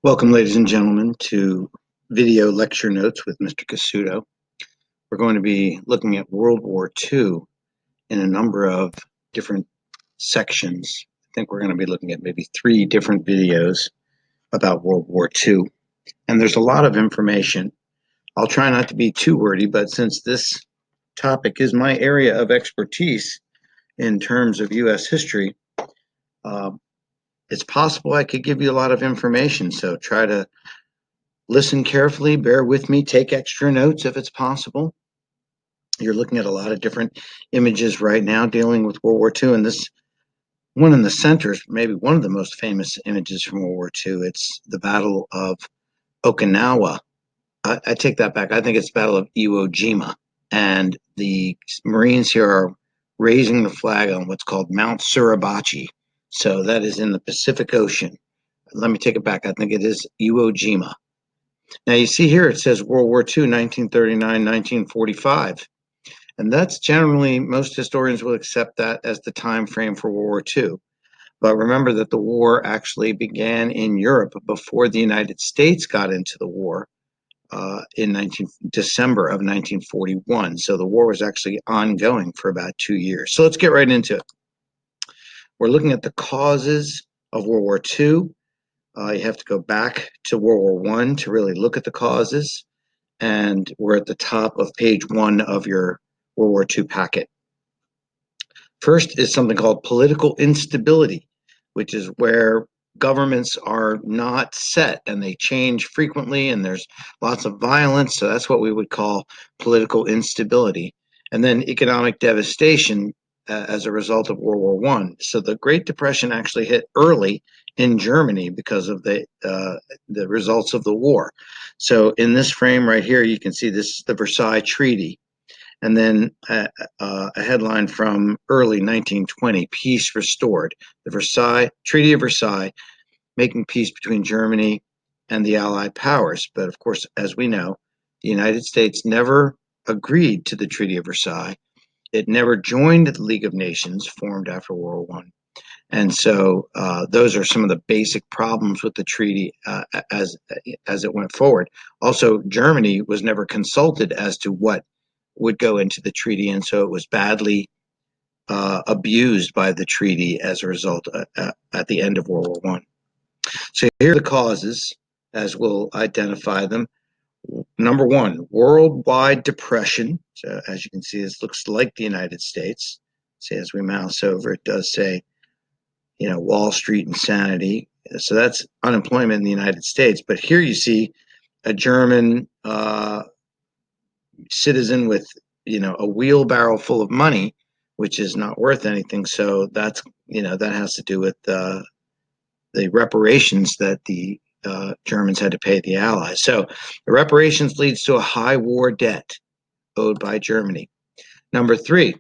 Welcome, ladies and gentlemen, to video lecture notes with Mr. Casuto. We're going to be looking at World War II in a number of different sections. I think we're going to be looking at maybe 3 different videos about World War II. And there's a lot of information. I'll try not to be too wordy, but since this topic is my area of expertise in terms of U.S. history, it's possible I could give you a lot of information. So try to listen carefully, bear with me, take extra notes if it's possible. You're looking at a lot of different images right now dealing with World War II, and this one in the center is maybe one of the most famous images from World War II. It's the Battle of Okinawa. I take that back. I think it's the Battle of Iwo Jima, and the Marines here are raising the flag on what's called Mount Suribachi. So that is in the Pacific Ocean. Let me take it back. I think it is Iwo Jima. Now you see here it says World War II, 1939, 1945. And that's generally, most historians will accept that as the time frame for World War II. But remember that the war actually began in Europe before the United States got into the war in December of 1941. So the war was actually ongoing for about 2 years. So let's get right into it. We're looking at the causes of World War II. You have to go back to World War I to really look at the causes. And we're at the top of page 1 of your World War II packet. First is something called political instability, which is where governments are not set and they change frequently and there's lots of violence. So that's what we would call political instability. And then economic devastation as a result of World War I. So the Great Depression actually hit early in Germany because of the results of the war. So in this frame right here, you can see this is the Versailles Treaty. And then a headline from early 1920, Peace Restored. The Treaty of Versailles, making peace between Germany and the Allied powers. But of course, as we know, the United States never agreed to the Treaty of Versailles. It never joined the League of Nations formed after World War I. And so those are some of the basic problems with the treaty as it went forward. Also, Germany was never consulted as to what would go into the treaty, and so it was badly abused by the treaty as a result at the end of World War I. So here are the causes, as we'll identify them. Number 1, worldwide depression. So as you can see, this looks like the United States. See, as we mouse over, it does say, Wall Street insanity. So that's unemployment in the United States. But here you see a German citizen with, a wheelbarrow full of money, which is not worth anything. So that's, that has to do with the reparations that the Germans had to pay the Allies. So the reparations leads to a high war debt owed by Germany. Number 3,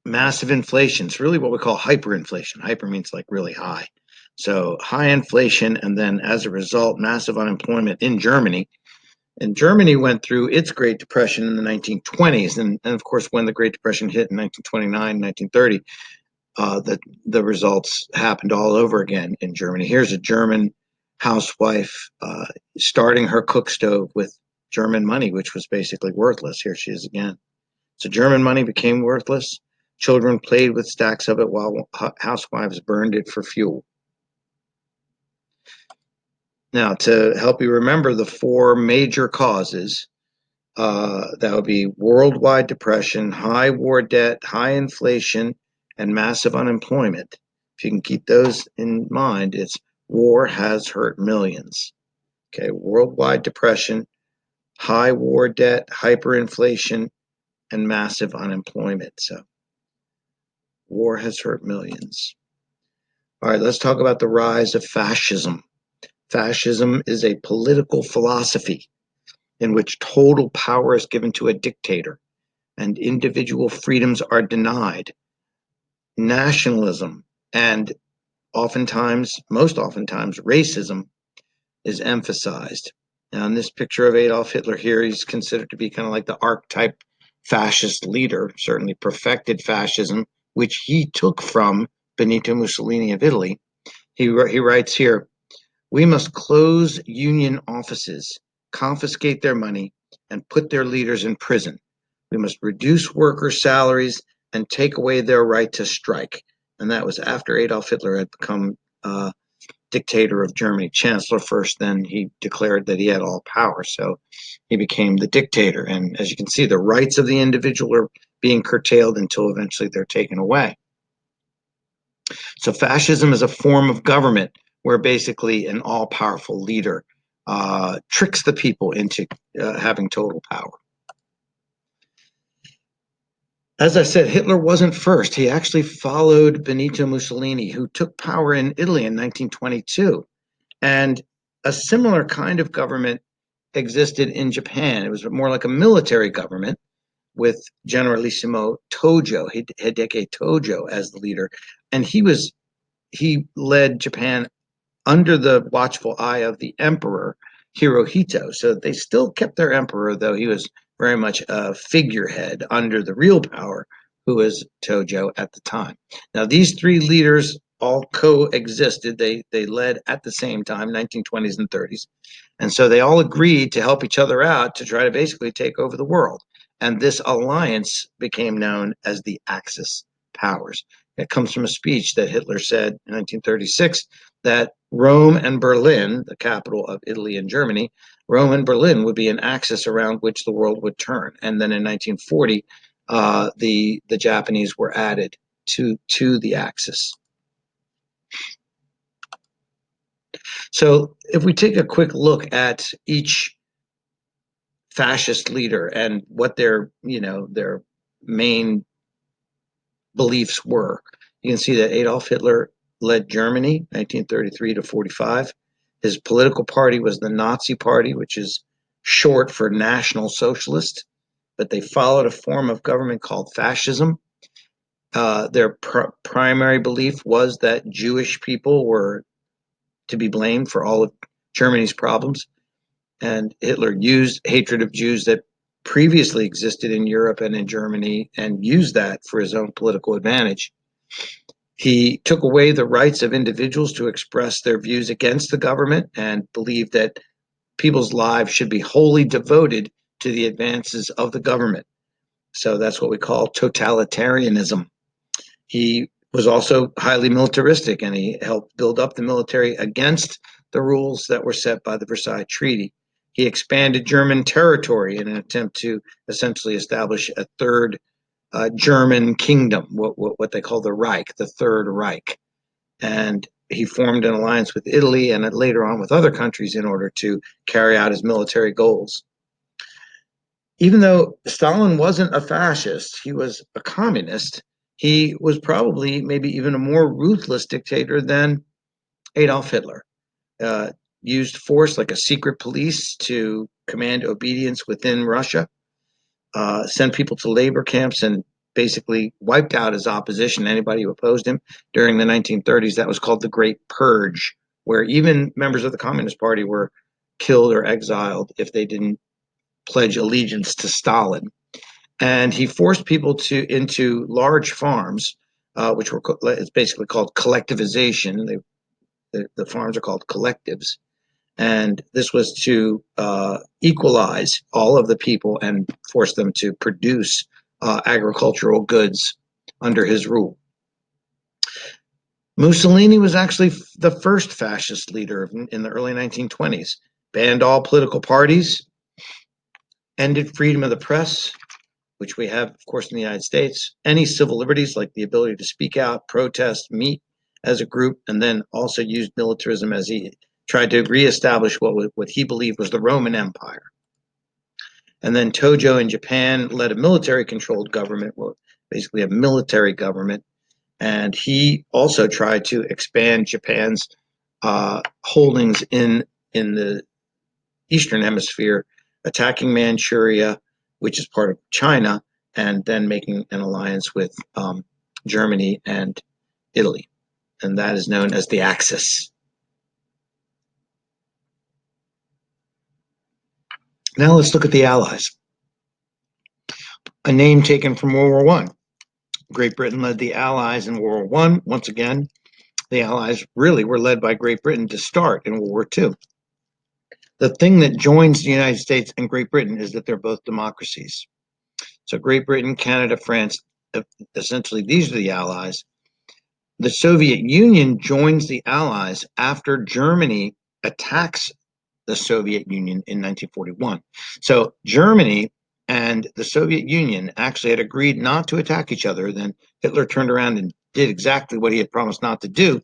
massive inflation. It's really what we call hyperinflation. Hyper means like really high. So high inflation, and then as a result, massive unemployment in Germany. And Germany went through its Great Depression in the 1920s. And of course, when the Great Depression hit in 1929, 1930, the results happened all over again in Germany. Here's a German housewife starting her cook stove with German money, which was basically worthless. Here she is again. So German money became worthless. Children played with stacks of it while housewives burned it for fuel. Now, to help you remember the 4 major causes, that would be worldwide depression, high war debt, high inflation, and massive unemployment. If you can keep those in mind, it's war has hurt millions. Okay, worldwide depression, high war debt, hyperinflation, and massive unemployment. So war has hurt millions. All right, let's talk about the rise of fascism. Fascism is a political philosophy in which total power is given to a dictator and individual freedoms are denied. Nationalism and most oftentimes, racism is emphasized. Now, in this picture of Adolf Hitler here, he's considered to be kind of like the archetype fascist leader, certainly perfected fascism, which he took from Benito Mussolini of Italy. He writes here, We must close union offices, confiscate their money, and put their leaders in prison. We must reduce workers' salaries and take away their right to strike. And that was after Adolf Hitler had become dictator of Germany, chancellor first, then he declared that he had all power. So he became the dictator. And as you can see, the rights of the individual are being curtailed until eventually they're taken away. So fascism is a form of government where basically an all-powerful leader tricks the people into having total power. As I said, Hitler wasn't first. He actually followed Benito Mussolini, who took power in Italy in 1922. And a similar kind of government existed in Japan. It was more like a military government with Generalissimo Tojo, Hideki Tojo, as the leader. And he led Japan under the watchful eye of the emperor Hirohito. So they still kept their emperor, though he was very much a figurehead under the real power, who was Tojo at the time. Now, these three leaders all coexisted. They led at the same time, 1920s and 30s. And so they all agreed to help each other out to try to basically take over the world. And this alliance became known as the Axis powers. It comes from a speech that Hitler said in 1936 that Rome and Berlin, the capital of Italy and Germany, Rome and Berlin would be an axis around which the world would turn. And then in 1940, the Japanese were added to the axis. So if we take a quick look at each fascist leader and what their main beliefs were, you can see that Adolf Hitler led Germany 1933 to 45. His political party was the Nazi Party, which is short for National Socialist, but they followed a form of government called fascism. Their primary belief was that Jewish people were to be blamed for all of Germany's problems. And Hitler used hatred of Jews that previously existed in Europe and in Germany and used that for his own political advantage. He took away the rights of individuals to express their views against the government and believed that people's lives should be wholly devoted to the advances of the government. So that's what we call totalitarianism. He was also highly militaristic, and he helped build up the military against the rules that were set by the Versailles Treaty. He expanded German territory in an attempt to essentially establish a third German kingdom, what they call the Reich, the Third Reich. And he formed an alliance with Italy and later on with other countries in order to carry out his military goals. Even though Stalin wasn't a fascist, he was a communist, he was probably maybe even a more ruthless dictator than Adolf Hitler. Used force like a secret police to command obedience within Russia, sent people to labor camps, and basically wiped out his opposition, anybody who opposed him. During the 1930s, that was called the Great Purge, where even members of the Communist Party were killed or exiled if they didn't pledge allegiance to Stalin. And he forced people into large farms, which were it's basically called collectivization. The farms are called collectives, and this was to equalize all of the people and force them to produce agricultural goods under his rule. Mussolini was actually the first fascist leader in the early 1920s, banned all political parties, ended freedom of the press, which we have, of course, in the United States, any civil liberties like the ability to speak out, protest, meet as a group, and then also used militarism as he tried to reestablish what he believed was the Roman Empire. And then Tojo in Japan led a military-controlled government, well, basically a military government, and he also tried to expand Japan's holdings in the Eastern Hemisphere, attacking Manchuria, which is part of China, and then making an alliance with Germany and Italy. And that is known as the Axis. Now let's look at the Allies. A name taken from World War I. Great Britain led the Allies in World War I. Once again, The Allies really were led by Great Britain to start in World War II. The thing that joins the United States and Great Britain is that they're both democracies. So Great Britain, Canada, France, essentially these are the Allies. The Soviet Union joins the Allies after Germany attacks the Soviet Union in 1941. So Germany and the Soviet Union actually had agreed not to attack each other. Then Hitler turned around and did exactly what he had promised not to do,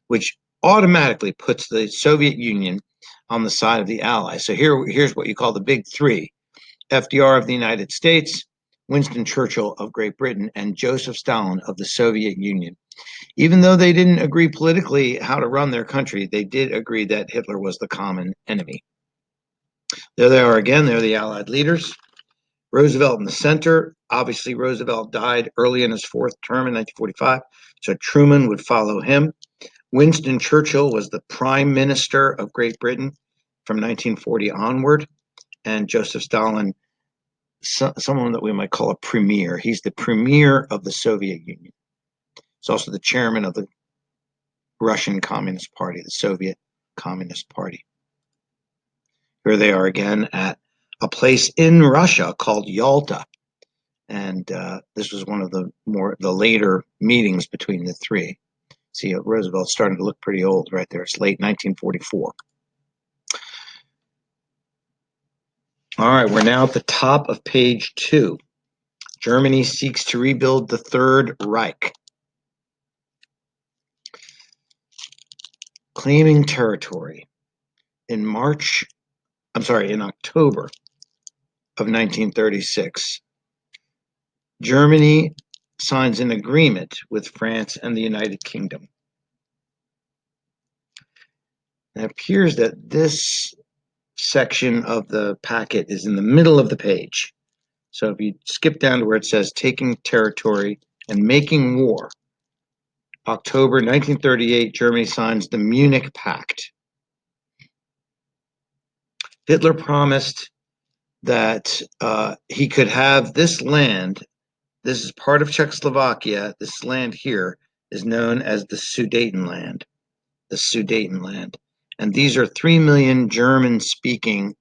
which automatically puts the Soviet Union on the side of the Allies. So here's what you call the big three: FDR of the United States, Winston Churchill of Great Britain, and Joseph Stalin of the Soviet Union. Even though they didn't agree politically how to run their country, they did agree that Hitler was the common enemy. There they are again. They're the Allied leaders. Roosevelt in the center. Obviously, Roosevelt died early in his fourth term in 1945, so Truman would follow him. Winston Churchill was the prime minister of Great Britain from 1940 onward, and Joseph Stalin, someone that we might call a premier. He's the premier of the Soviet Union. He's also the chairman of the Russian Communist Party, the Soviet Communist Party. Here they are again at a place in Russia called Yalta. And this was one of the later meetings between the three. See, Roosevelt's starting to look pretty old right there. It's late 1944. All right, we're now at the top of page 2. Germany seeks to rebuild the Third Reich. Claiming territory. In October of 1936, Germany signs an agreement with France and the United Kingdom. It appears that this section of the packet is in the middle of the page. So if you skip down to where it says taking territory and making war, October 1938, Germany signs the Munich Pact. Hitler promised that he could have this land. This is part of Czechoslovakia. This land here is known as the Sudetenland. The Sudetenland. And these are 3 million German-speaking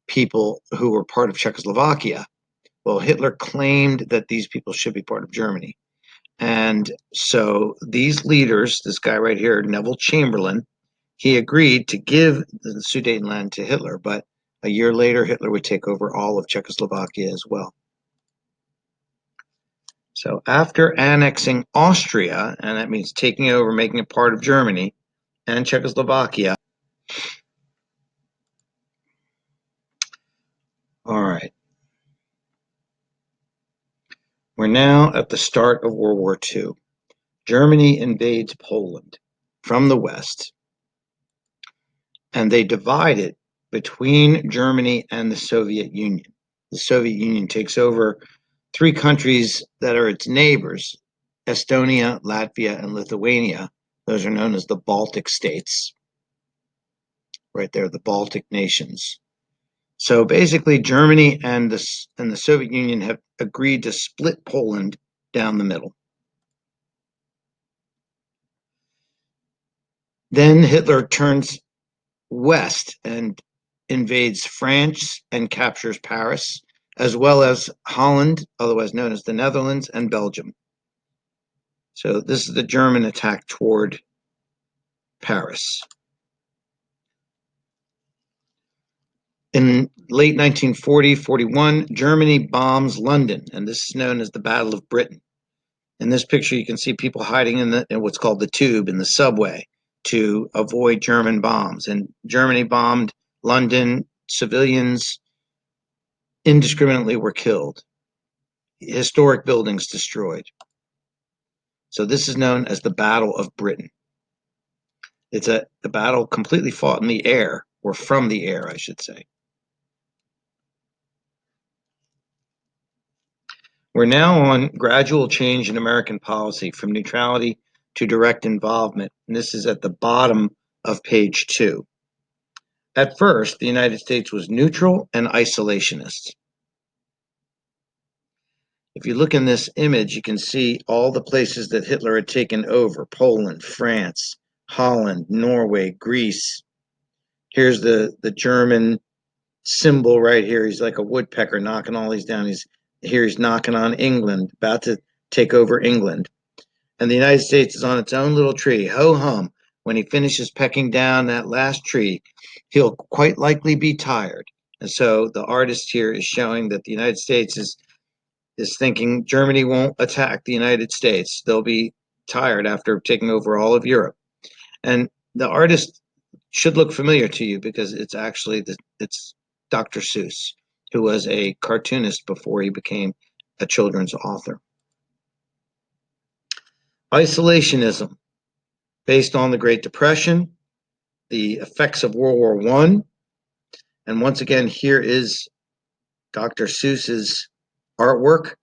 people who were part of Czechoslovakia. Well, Hitler claimed that these people should be part of Germany. And so these leaders, this guy right here, Neville Chamberlain, he agreed to give the Sudetenland to Hitler, but a year later, Hitler would take over all of Czechoslovakia as well. So after annexing Austria, and that means taking it over, making it part of Germany and Czechoslovakia. All right. We're now at the start of World War II. Germany invades Poland from the west, and they divide it between Germany and the Soviet Union. The Soviet Union takes over 3 countries that are its neighbors: Estonia, Latvia, and Lithuania. Those are known as the Baltic states. Right there, the Baltic nations. So basically, Germany and the Soviet Union have agreed to split Poland down the middle. Then Hitler turns west and invades France and captures Paris, as well as Holland, otherwise known as the Netherlands, and Belgium. So this is the German attack toward Paris. In late 1940-41, Germany bombs London, and this is known as the Battle of Britain. In this picture, you can see people hiding in what's called the tube, in the subway, to avoid German bombs. And Germany bombed London. Civilians indiscriminately were killed. Historic buildings destroyed. So this is known as the Battle of Britain. It's the battle completely fought in the air, or from the air, I should say. We're now on gradual change in American policy from neutrality to direct involvement, and this is at the bottom of page 2. At first, the United States was neutral and isolationist. If you look in this image, you can see all the places that Hitler had taken over: Poland, France, Holland, Norway, Greece. Here's the German symbol right here. He's like a woodpecker knocking all these down. He's knocking on England, about to take over England. And the United States is on its own little tree. Ho hum. When he finishes pecking down that last tree, he'll quite likely be tired. And so the artist here is showing that the United States is thinking Germany won't attack the United States. They'll be tired after taking over all of Europe. And the artist should look familiar to you because it's actually it's Dr. Seuss, who was a cartoonist before he became a children's author. Isolationism, based on the Great Depression, the effects of World War I. And once again, here is Dr. Seuss's artwork.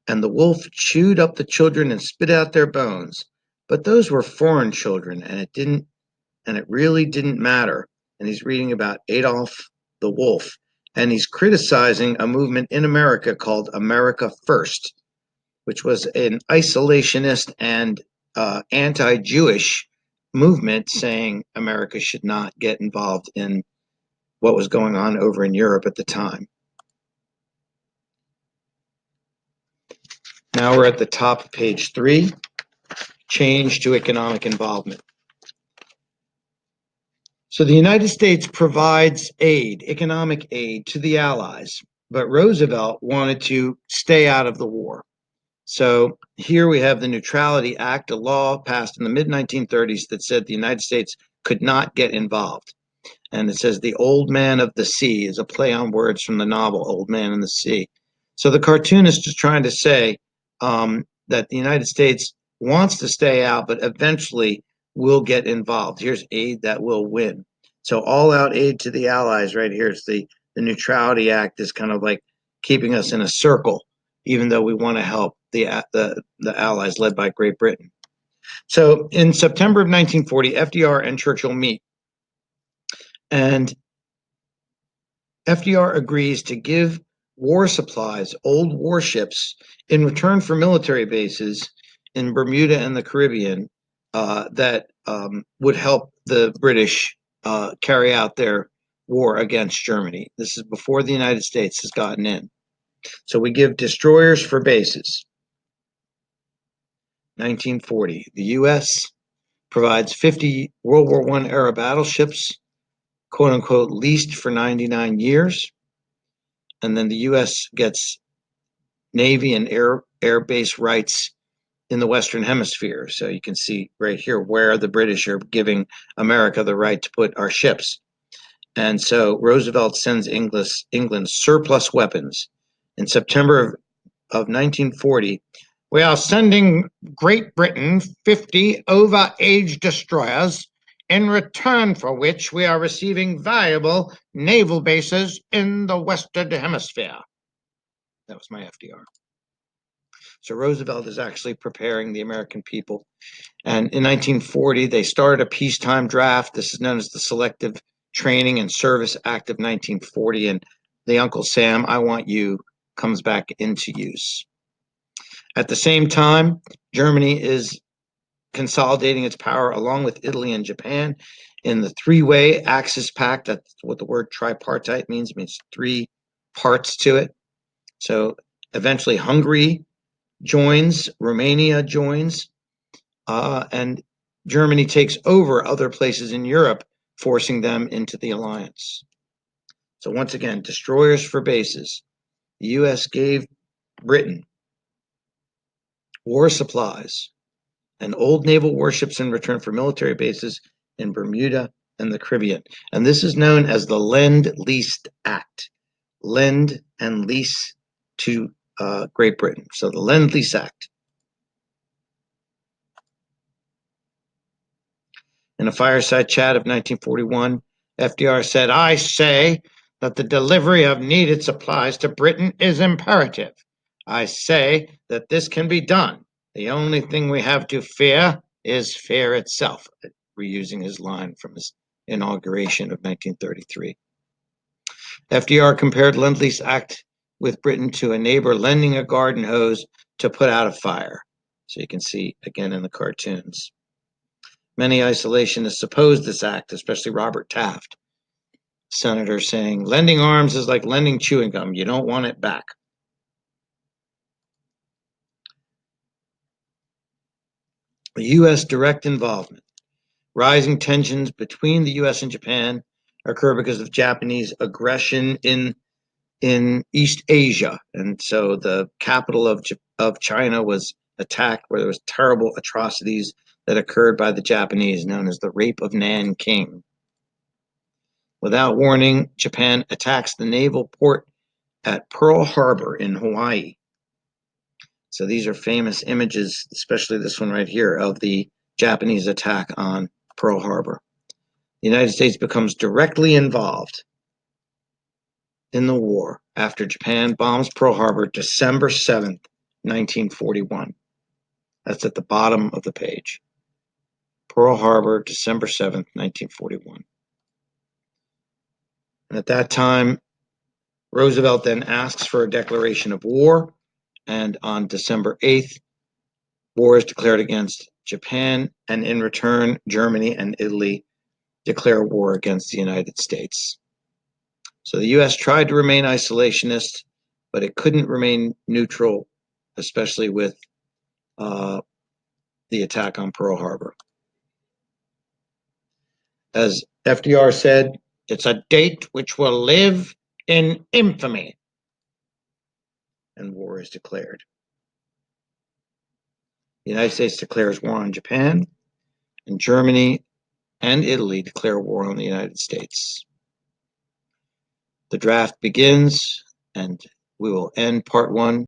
And the wolf chewed up the children and spit out their bones. But those were foreign children, and it really didn't matter. And he's reading about Adolf the Wolf, and he's criticizing a movement in America called America First, which was an isolationist and anti-Jewish movement saying America should not get involved in what was going on over in Europe at the time. Now we're at the top of page 3, change to economic involvement. So the United States provides aid, economic aid, to the Allies, but Roosevelt wanted to stay out of the war. So here we have the Neutrality Act, a law passed in the mid-1930s that said the United States could not get involved. And it says the Old Man of the Sea is a play on words from the novel Old Man in the Sea. So the cartoonist is trying to say that the United States wants to stay out, but eventually will get involved. Here's aid that will win. So all-out aid to the Allies right here. It's the Neutrality Act is kind of like keeping us in a circle, even though we want to help the Allies led by Great Britain. So in September of 1940, FDR and Churchill meet. And FDR agrees to give war supplies, old warships, in return for military bases in Bermuda and the Caribbean that would help the British carry out their war against Germany. This is before the United States has gotten in. So we give destroyers for bases. 1940, the U.S. provides 50 World War I era battleships, quote unquote, leased for 99 years. And then the U.S. gets Navy and air base rights in the Western Hemisphere. So you can see right here where the British are giving America the right to put our ships. And so Roosevelt sends England surplus weapons. In September of 1940, we are sending Great Britain 50 over-age destroyers, in return for which we are receiving valuable naval bases in the Western Hemisphere. That was my FDR. So Roosevelt is actually preparing the American people. And in 1940, they started a peacetime draft. This is known as the Selective Training and Service Act of 1940. And the Uncle Sam, I Want You, comes back into use. At the same time, Germany is consolidating its power along with Italy and Japan in the three-way Axis Pact. That's what the word tripartite means. It means 3 parts to it. So eventually Hungary joins, Romania joins, and Germany takes over other places in Europe, forcing them into the alliance. So once again, destroyers for bases. The U.S. gave Britain war supplies and old naval warships in return for military bases in Bermuda and the Caribbean. And this is known as the Lend-Lease Act. Lend and lease to Great Britain. So the Lend-Lease Act. In a fireside chat of 1941, FDR said, "I say that the delivery of needed supplies to Britain is imperative. I say that this can be done. The only thing we have to fear is fear itself," reusing his line from his inauguration of 1933. FDR compared Lend-Lease Act with Britain to a neighbor lending a garden hose to put out a fire. So you can see again in the cartoons. Many isolationists opposed this act, especially Robert Taft, senator, saying, "Lending arms is like lending chewing gum. You don't want it back." The U.S. direct involvement. Rising tensions between the U.S. and Japan occur because of Japanese aggression in East Asia. And so the capital of China was attacked, where there was terrible atrocities that occurred by the Japanese, known as the Rape of Nanking. Without warning, Japan attacks the naval port at Pearl Harbor in Hawaii. So these are famous images, especially this one right here, of the Japanese attack on Pearl Harbor. The United States becomes directly involved in the war after Japan bombs Pearl Harbor December 7th, 1941. That's at the bottom of the page. Pearl Harbor, December 7th, 1941. And at that time, Roosevelt then asks for a declaration of war, and on December 8th, war is declared against Japan, and in return, Germany and Italy declare war against the United States. So the U.S. tried to remain isolationist, but it couldn't remain neutral, especially with the attack on Pearl Harbor. As FDR said, "It's a date which will live in infamy." And war is declared. The United States declares war on Japan, and Germany and Italy declare war on the United States. The draft begins, and we will end part 1